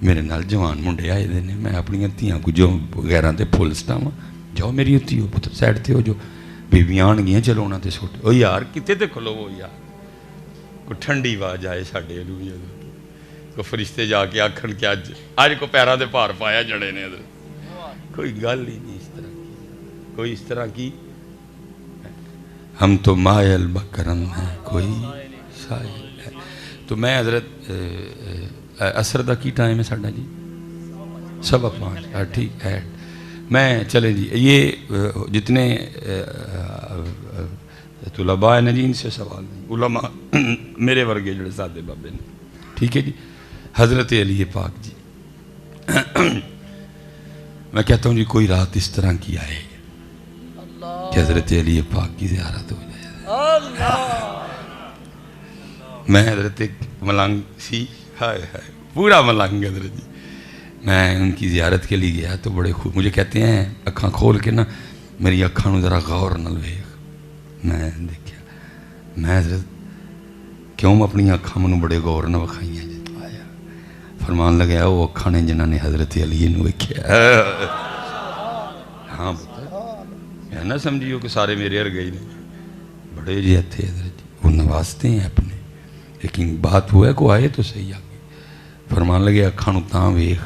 میرے نال جوان منڈے آئے دے نے میں اپنی دھیاں کو جو غیراں تے پھول سٹاواں جاؤ میری دھیو پتر سائڈ تے ہو جو بیبیاں آن گیاں چلو انہاں تے سٹ او یار کتے تے کھلو وہ یار کوئی ٹھنڈی آواز آئے ساڈے لوی کو فرشتے جا کے آکھن کہ اج کو پیراں تے پار پایا جڑے نے کوئی گل ہی نہیں اس طرح کی کوئی اس طرح کی ہم تو مائل بکرم ہیں کوئی سائل ہے تو میں حضرت اثر دا کی ٹائم ہے ساڈا جی 5:15 ٹھیک ہے میں چلیں جی یہ جتنے طلباء ہیں جی ان سے سوال نہیں علماء میرے ورگے جڑے سادے بابے نے ٹھیک ہے جی حضرت علی پاک جی میں کہتا ہوں جی کوئی رات اس طرح کی آئے کہ حضرت علی پاک کی زیارت ہو جائے میں حضرت ملنگ سی ہائے ہائے پورا ملنگ حضرت جی میں ان کی زیارت کے لیے گیا تو بڑے خوب مجھے کہتے ہیں اکھاں کھول کے نا میری اکھاں نو ذرا غور نال ویکھ میں دیکھا میں حضرت کیوں اپنی اکھاں منوں بڑے غور نال وکھائیاں جی آیا فرمان لگا وہ اکھاں نے جنہاں نے حضرت علی نو ویکھیا ہاں میں نہ سمجھیو کہ سارے میرے ارگے ہی نے بڑے جی تھے حضرت جی وہ نوازتے ہیں اپنے لیکن بات ہوا ہے کو آئے تو صحیح آگے فرمان لگے اکھاں نو تاں ویکھ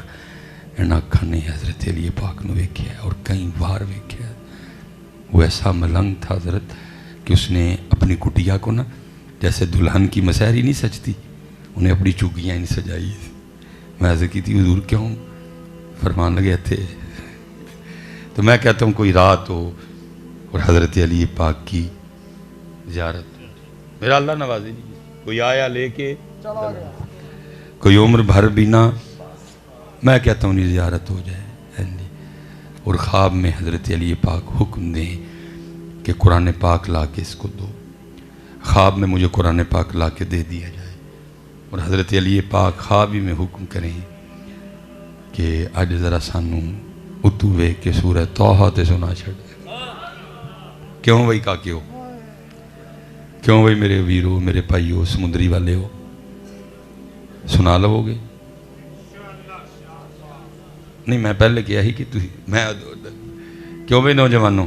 ان اکھاں نے حضرت علی پاک نو ویکھیا اور کئی بار ویکھیا وہ ایسا ملنگ تھا حضرت کہ اس نے اپنی کٹیا کو نا جیسے دلہن کی مسحری نہیں سجتی انہیں اپنی چوگیاں نہیں سجائی میں عرض کی تھی حضور کیوں فرمان لگے تھے تو میں کہتا ہوں کوئی رات ہو اور حضرت علی پاک کی زیارت میرا اللہ نوازی نہیں کوئی آیا لے کے کوئی عمر بھر بھی نہ میں کہتا ہوں نہیں زیارت ہو جائے اور خواب میں حضرت علی پاک حکم دیں کہ قرآن پاک لا کے اس کو دو خواب میں مجھے قرآن پاک لا کے دے دیا جائے اور حضرت علی پاک خواب ہی میں حکم کریں کہ آج ذرا سانوں اتوے کے سورہ توحہ تے سنا چھڑ کیوں بھائی کاکے ہو کیوں بھائی میرے ویرو میرے بھائیو سمندری والے ہو سنا لو گے نہیں میں پہلے کیا ہی کہ میں کیوں بھائی نوجوانوں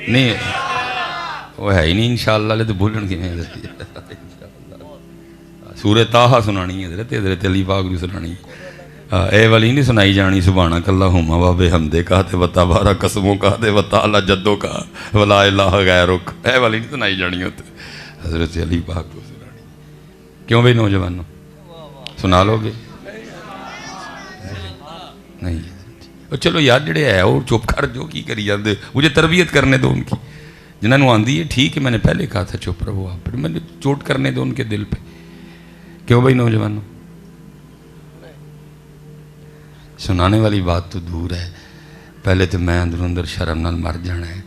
نہیں وہ ہے ہی نہیں انشاءاللہ لے تو بھولن کی میں سورہ طٰہٰ سنانی ہے حضرت علی پاک نو سنانی اے والی نہیں سنائی جانی سبحانک اللہم و بحمدک کہتے و تبارک قسموں کہتے و تعالی جدوں کا ولا الہ غیرک اے والی نہیں سنائی جانی ہوتے حضرت علی پاک کو سنانی کیوں بھئی نوجوانوں سنا لو گے نہیں چلو یار جڑے ہے وہ چپ کر جو کی کری جاندے مجھے تربیت کرنے دو ان کی جنہوں نے آندھی ہے ٹھیک ہے میں نے پہلے کہا تھا چپ رہو آپ پھر میں نے چوٹ کرنے دو ان کے دل پہ کیوں بھئی نوجوانوں سنانے والی بات تو دور ہے پہلے تو میں اندر اندر شرم نال مر جانا ہے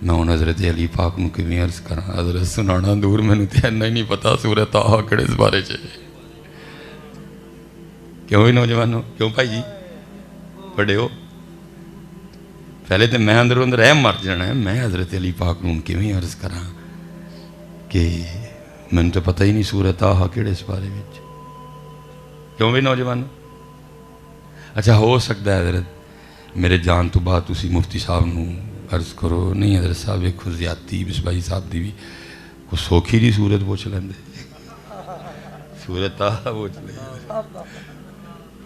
میں ان حضرت علی پاک نو کیویں عرض کراں حضرت سنانا دور مینوں تے اینا ہی نہیں پتا سورہ طٰہٰ کہڑے اس بارے چ کیوں بھئی نوجوانوں کیوں بھائی جی بڑے ہو پہلے تو میں اندر اندر اے مر جانا ہے میں حضرت علی پاک نو کیویں عرض کراں کہ مینوں تو پتہ ہی نہیں سورہ طٰہٰ کہڑے اس بارے وچ کیوں بھئی نوجوانوں اچھا ہو سکتا ہے حضرت میرے جان تو بعد تسی مفتی صاحب نو عرض کرو نہیں حضرت صاحب ایک زیادتی بسبائی صاحب دی بھی کو سوکھی دی صورت پوچھ لیندے سورت طٰہٰ پوچھ لے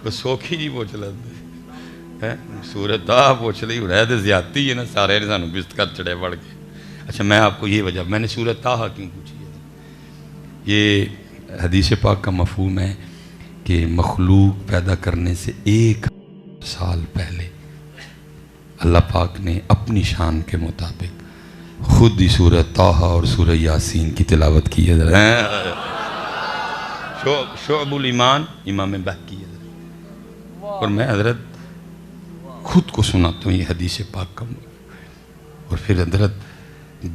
کو سوکھی جی پوچھ لیندے سورت طٰہٰ پوچھ لی رہے تو زیادتی ہے نا سارے نے سانو بست کر چڑے پڑھ کے اچھا میں آپ کو یہ وجہ میں نے سورت طٰہٰ کیوں پوچھی ہے یہ حدیث پاک کا مفہوم ہے کہ مخلوق پیدا کرنے سے 1 سال پہلے اللہ پاک نے اپنی شان کے مطابق خود ہی سورہ طٰہٰ اور سورہ یاسین کی تلاوت کی ہے شعب الایمان امام بہقی ہے اور میں حضرت خود کو سناتا ہوں یہ حدیث پاک کا اور پھر حضرت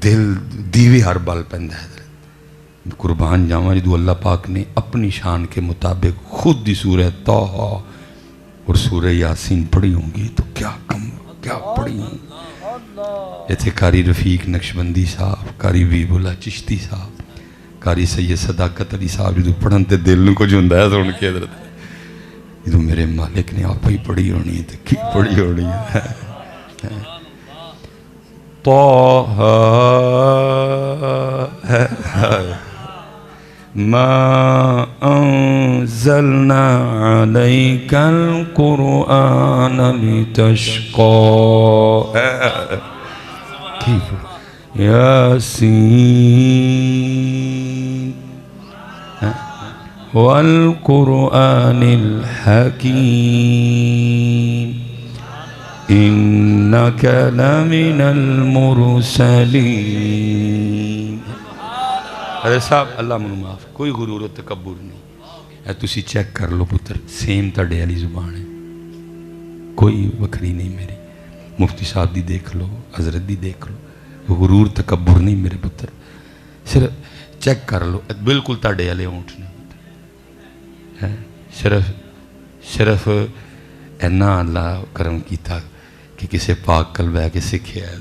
دل دیوی ہر بال پہندا ہے حضرت قربان جاواں جدو اللہ پاک نے اپنی شان کے مطابق خود ہی سورہ طٰہٰ اور سورہ یاسین پڑھی ہوں گی تو کیا کم کیا پڑھی ہوں ایتھے قاری رفیق نقشبندی صاحب، قاری حبیب اللہ چشتی صاحب، قاری سید صداقت علی صاحب جو پڑھن تے دل نو کچھ ہوندا ہے سن کے حضرت جو میرے مالک نے آپ ہی پڑھی ہونی ہے تے کی پڑھی ہونی ہے طه ما انزلنا عليك القرآن لتشقى كيف ياسين والقرآن الحكيم إنك لمن المرسلين. حضرت صاحب اللہ منو معاف، کوئی غرور و تکبر نہیں ہے، تسی چیک کر لو پتر سیم تاڑے علی زبان ہے، کوئی وکری نہیں میری. مفتی صاحب دی دیکھ لو، حضرت دی دیکھ لو، غرور تکبر نہیں میرے پتر، صرف چیک کر لو بالکل تاڑے علی اونٹ نہیں ہے. صرف اینا اللہ کرم کیتا کہ کسے پاک قلب ہے کہ سکھے ہے،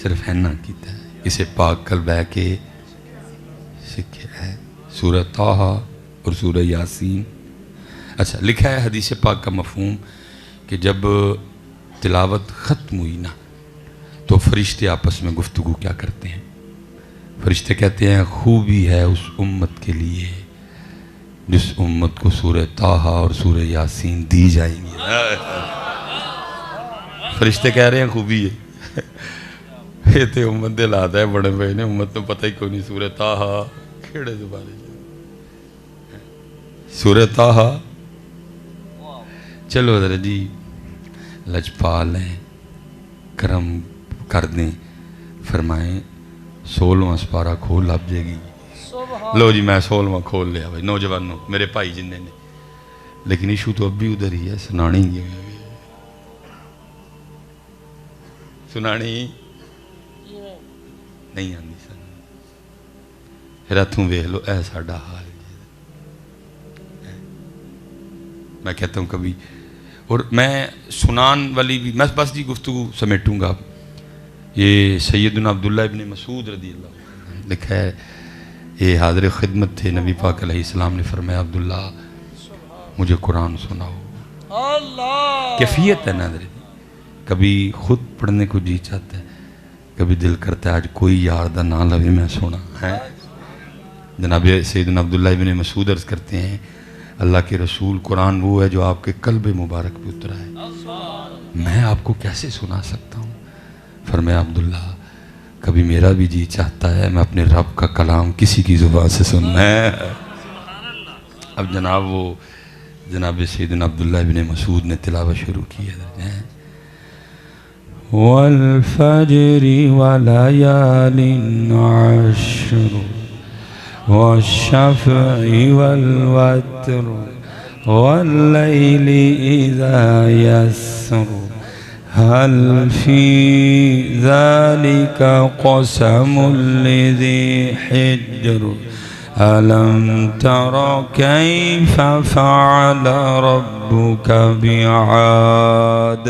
صرف اینا کیتا ہے کسے پاک قلب ہے کہ سکھے ہے. سورہ طہ اور سورہ یاسین. اچھا لکھا ہے حدیث پاک کا مفہوم کہ جب تلاوت ختم ہوئی نا تو فرشتے آپس میں گفتگو کیا کرتے ہیں؟ فرشتے کہتے ہیں خوبی ہے اس امت کے لیے جس امت کو سورہ طہ اور سورہ یاسین دی جائیں گی. فرشتے کہہ رہے ہیں خوبی ہے. یہ تو امت دے لاتا ہے بڑے بھائی نے، امت تو پتہ ہی کوئی نہیں سورہ طہ کھڑے زبانے سورہ طہ. چلو حضرت جی لجپال ہیں، کرم کر دیں، فرمائیں 16واں سپارہ کھول لب جائے گی. لو جی میں 16واں کھول لیا بھائی نوجوانوں میرے بھائی جننے نے، لیکن ایشو تو اب بھی ادھر ہی ہے، سنانی گی سنانی نہیں آنی سن. پھر اتوں ویکھ لو اے ساڈا حال. میں کہتا ہوں کبھی، اور میں سنان والی بھی میں بس جی گفتگو سمیٹوں گا. یہ سیدنا عبداللہ ابن مسعود رضی اللہ عنہ لکھا ہے، یہ حاضر خدمت تھے، نبی پاک علیہ السلام نے فرمایا عبداللہ مجھے قرآن سناؤ. کیفیت ہے نا حضرت، کبھی خود پڑھنے کو جی چاہتا ہے، کبھی دل کرتا ہے آج کوئی یار دا نام لوے میں سنا ہے. جناب سیدنا عبداللہ ابن مسعود عرض کرتے ہیں اللہ کے رسول قرآن وہ ہے جو آپ کے قلب مبارک پہ اترا ہے، میں آپ کو کیسے سنا سکتا ہوں؟ فرمایا عبداللہ کبھی میرا بھی جی چاہتا ہے میں اپنے رب کا کلام کسی کی زبان سے سننا ہے. اب جناب وہ جناب سیدنا عبداللہ ابن مسعود نے تلاوت شروع کی ہے. والفجر وليال عشر والشفع والوتر والليل إذا يسر هل في ذلك قسم لذي حجر ألم تر كيف فعل ربك بعاد.